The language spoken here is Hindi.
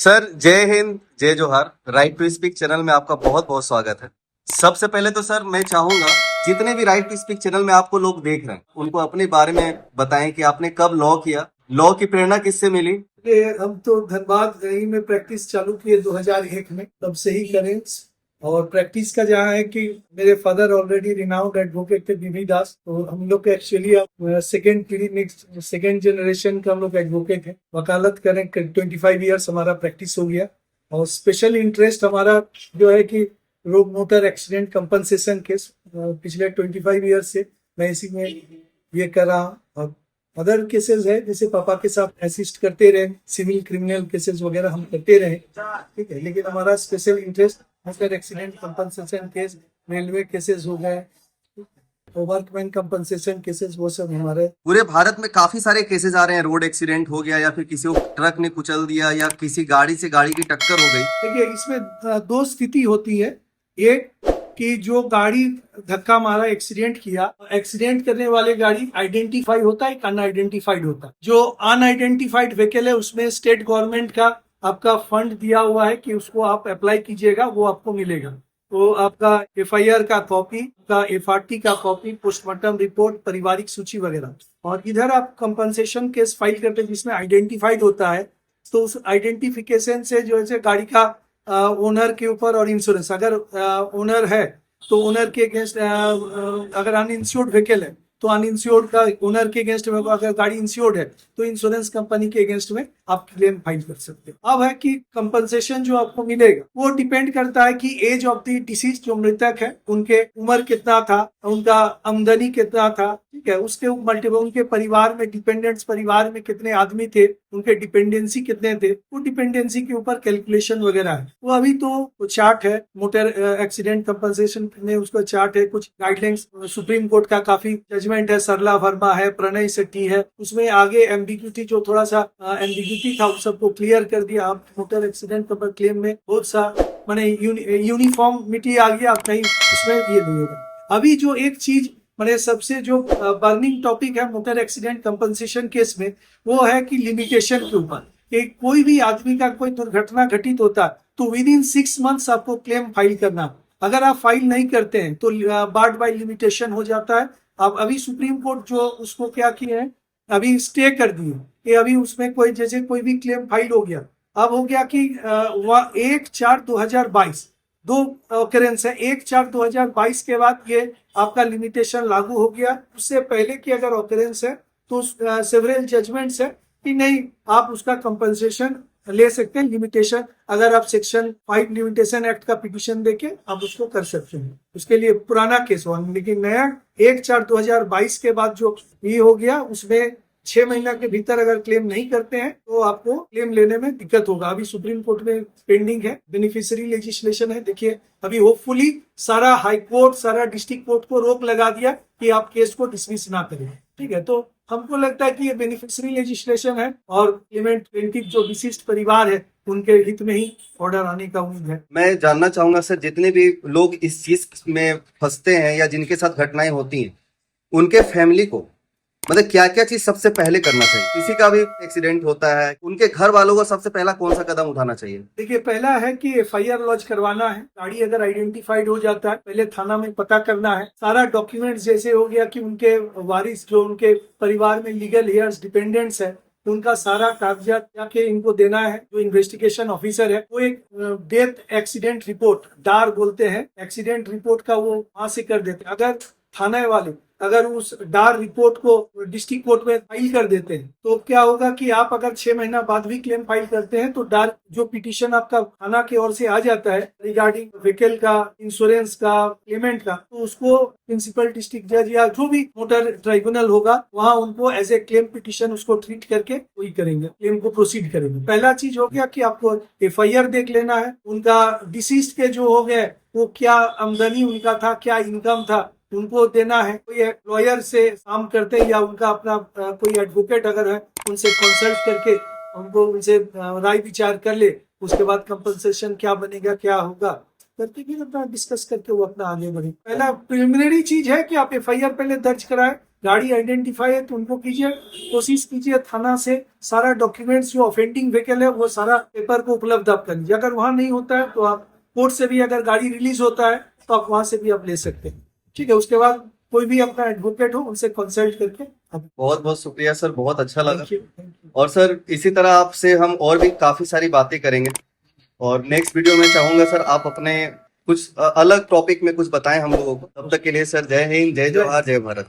सर जय हिंद जय जोहार। राइट टू स्पीक चैनल में आपका बहुत बहुत स्वागत है। सबसे पहले तो सर मैं चाहूंगा जितने भी राइट टू स्पीक चैनल में आपको लोग देख रहे हैं उनको अपने बारे में बताएं कि आपने कब लॉ किया, लॉ की प्रेरणा किससे मिली। हम तो धनबाद यहीं में प्रैक्टिस चालू किए 2001 में, तब से ही करें। और प्रैक्टिस का जहाँ है कि मेरे फादर ऑलरेडी रिनाउंड एडवोकेट थे, बीबी दास। तो हम लोग एक्चुअली सेकेंड पीढ़ी, नेक्स्ट सेकेंड जनरेशन का हम लोग एडवोकेट हैं। वकालत करें 25 ईयर्स हमारा प्रैक्टिस हो गया। और स्पेशल इंटरेस्ट हमारा जो है कि road motor accident compensation case, पिछले 25 ईयर्स से मैं इसी में ये कर रहा हूँ। और अदर केसेस है जैसे पापा के साथ असिस्ट करते रहे, सिविल क्रिमिनल केसेस वगैरह हम करते रहे, ठीक है। लेकिन हमारा special interest motor accident compensation case, railway cases हो गए, वर्कमैन कंपनसेशन केसेस, वो सब हमारे। पूरे भारत में काफी सारे केसेस आ रहे हैं, रोड एक्सीडेंट हो गया या फिर किसी को ट्रक ने कुचल दिया या किसी गाड़ी से गाड़ी की टक्कर हो गई। देखिए इसमें दो स्थिति होती है। एक कि जो गाड़ी धक्का मारा, एक्सीडेंट किया, एक्सीडेंट करने वाले गाड़ी आइडेंटिफाई होता है, एक अनआइडेंटिफाइड होता है। जो अनआइडेंटिफाइड व्हीकल है उसमें स्टेट गवर्नमेंट का आपका फंड दिया हुआ है कि उसको आप अप्लाई कीजिएगा, वो आपको मिलेगा। तो आपका एफआईआर का कॉपी, का एफआरटी का कॉपी, पोस्टमार्टम रिपोर्ट, पारिवारिक सूची वगैरह। और इधर आप कंपनसेशन केस फाइल करते हैं जिसमें आइडेंटिफाइड होता है। तो उस आइडेंटिफिकेशन से जो है गाड़ी का ओनर के ऊपर और इंश्योरेंस, अगर ओनर है तो ओनर के अगेंस्ट, अगर अनइंश्योर्ड व्हीकल है तो अनइंश्योर्ड का ओनर के अगेंस्ट में, अगर गाड़ी इंश्योर्ड है तो इंश्योरेंस कंपनी के अगेंस्ट में आप क्लेम फाइल कर सकते हैं। अब है कि कंपनसेशन जो आपको मिलेगा वो डिपेंड करता है कि एज ऑफ द डिसीज, जो मृतक है उनके उम्र कितना था, उनका आमदनी कितना था, ठीक है। उसके मल्टीपल, उनके परिवार में डिपेंडेंट्स, परिवार में कितने आदमी थे, उनके डिपेंडेंसी कितने थे, वो डिपेंडेंसी के ऊपर कैलकुलेशन वगैरह है। वो अभी तो चार्ट है, मोटर एक्सीडेंट कंपनसेशन में उसका चार्ट है, कुछ गाइडलाइंस सुप्रीम कोर्ट का काफी जजमेंट है, सरला वर्मा है, प्रणय शेट्टी है, उसमें आगे एम्बिग्यूटी, जो थोड़ा सा एम्बिग्यूटी था उस सबको क्लियर कर दिया। आप मोटर एक्सीडेंट क्लेम में बहुत सा मैंने यूनिफॉर्मिटी आ गया, आप कहीं उसमें ये नहीं होगा। अभी जो एक चीज मैंने सबसे जो बर्निंग टॉपिक है मोटर एक्सीडेंट कंपनसेशन केस में, वो है कि लिमिटेशन के ऊपर, कि कोई भी आदमी का कोई दुर्घटना घटित होता तो विद इन 6 मंथ्स आपको क्लेम फाइल करना। अगर आप फाइल नहीं करते हैं तो बार्ड बाय लिमिटेशन हो जाता है। अब अभी सुप्रीम कोर्ट जो उसको क्या किया है, अभी स्टे कर दिए कि अभी उसमें कोई, जैसे कोई भी क्लेम फाइल हो गया, अब हो गया कि 1/4/2022 दो ऑकरेंस है। 1/4/2022 के बाद ये आपका लिमिटेशन लागू हो गया। उससे पहले की अगर ऑकरेंस है तो सेवरल जजमेंट्स है कि नहीं, आप उसका कंपनसेशन ले सकते हैं। लिमिटेशन, अगर आप सेक्शन 5 लिमिटेशन एक्ट का पिटिशन देके आप उसको कर सकते हैं। उसके लिए पुराना केस हुआ, लेकिन नया 1/4/2022 के बाद जो ये हो गया, उसमें 6 महीना के भीतर अगर क्लेम नहीं करते हैं तो आपको क्लेम लेने में दिक्कत होगा। अभी सुप्रीम कोर्ट में पेंडिंग है, बेनिफिशियरी लेजिस्लेशन है। देखिए अभी होपफुली सारा हाई कोर्ट, सारा डिस्ट्रिक्ट कोर्ट को रोक लगा दिया कि आप केस को डिसमिस ना करें, ठीक है। तो हमको लगता है कि ये बेनिफिशियरी लेजिस्लेशन है और क्लेमेंट प्लेंटिफ जो विशिष्ट परिवार है उनके हित में ही ऑर्डर आने का उम्मीद है। मैं जानना चाहूंगा सर, जितने भी लोग इस चीज में फंसते हैं या जिनके साथ घटनाएं होती हैं, उनके फैमिली को मतलब क्या क्या चीज सबसे पहले करना चाहिए। किसी का भी एक्सीडेंट होता है, उनके घर वालों को सबसे पहला कौन सा कदम उठाना चाहिए। देखिए पहला है कि एफआईआर लॉन्च करवाना है। गाड़ी अगर आइडेंटिफाइड हो जाता है, पहले थाना में पता करना है। सारा डॉक्यूमेंट्स, जैसे हो गया कि उनके वारिस, जो उनके परिवार में लीगल हेयर्स, डिपेंडेंट्स है, उनका सारा कागजात जाके इनको देना है। जो इन्वेस्टिगेशन ऑफिसर है वो एक डेथ एक्सीडेंट रिपोर्ट, डार बोलते हैं, एक्सीडेंट रिपोर्ट का वो वहां से कर देते हैं। अगर थाने वाले अगर उस डार रिपोर्ट को डिस्ट्रिक्ट कोर्ट में फाइल कर देते हैं तो क्या होगा कि आप अगर 6 महीना बाद भी क्लेम फाइल करते हैं तो डार जो पिटीशन आपका थाना की ओर से आ जाता है रिगार्डिंग व्हीकल का, इंश्योरेंस का, पेमेंट का, तो उसको प्रिंसिपल डिस्ट्रिक्ट जज या जो भी मोटर ट्राइब्यूनल होगा वहां उनको एज ए क्लेम पिटीशन उसको ट्रीट करके वही करेंगे, क्लेम को प्रोसीड करेंगे। पहला चीज हो गया कि आपको एफआईआर देख लेना है। उनका डिसीज के जो हो गए वो क्या आमदनी उनका था, क्या इनकम था, उनको देना है। कोई लॉयर से काम करते हैं या उनका अपना कोई एडवोकेट अगर है उनसे कंसल्ट करके उनको, उनसे राय विचार कर ले। उसके बाद कंपनसेशन क्या बनेगा, क्या होगा करके फिर अपना डिस्कस करके वो अपना आगे बढ़े। पहला प्रिलिमिनरी चीज है कि आप एफआईआर पहले दर्ज कराएं। गाड़ी आइडेंटिफाई है तो उनको कीजिए, कोशिश कीजिए थाना से सारा डॉक्यूमेंट्स जो ऑफेंडिंग व्हीकल है वो सारा पेपर को उपलब्ध आप कर लीजिए। अगर वहां नहीं होता है तो आप कोर्ट से भी, अगर गाड़ी रिलीज होता है तो आप वहां से भी आप ले सकते हैं। ठीक है, उसके बाद कोई भी अपना एडवोकेट हो उनसे कंसल्ट करके आप। बहुत बहुत शुक्रिया सर, बहुत अच्छा लगा। Thank you. और सर इसी तरह आपसे हम और भी काफी सारी बातें करेंगे, और नेक्स्ट वीडियो में चाहूंगा सर आप अपने कुछ अलग टॉपिक में कुछ बताएं हम लोगों को। तब तक के लिए सर जय हिंद, जय जवाहर, जय भारत।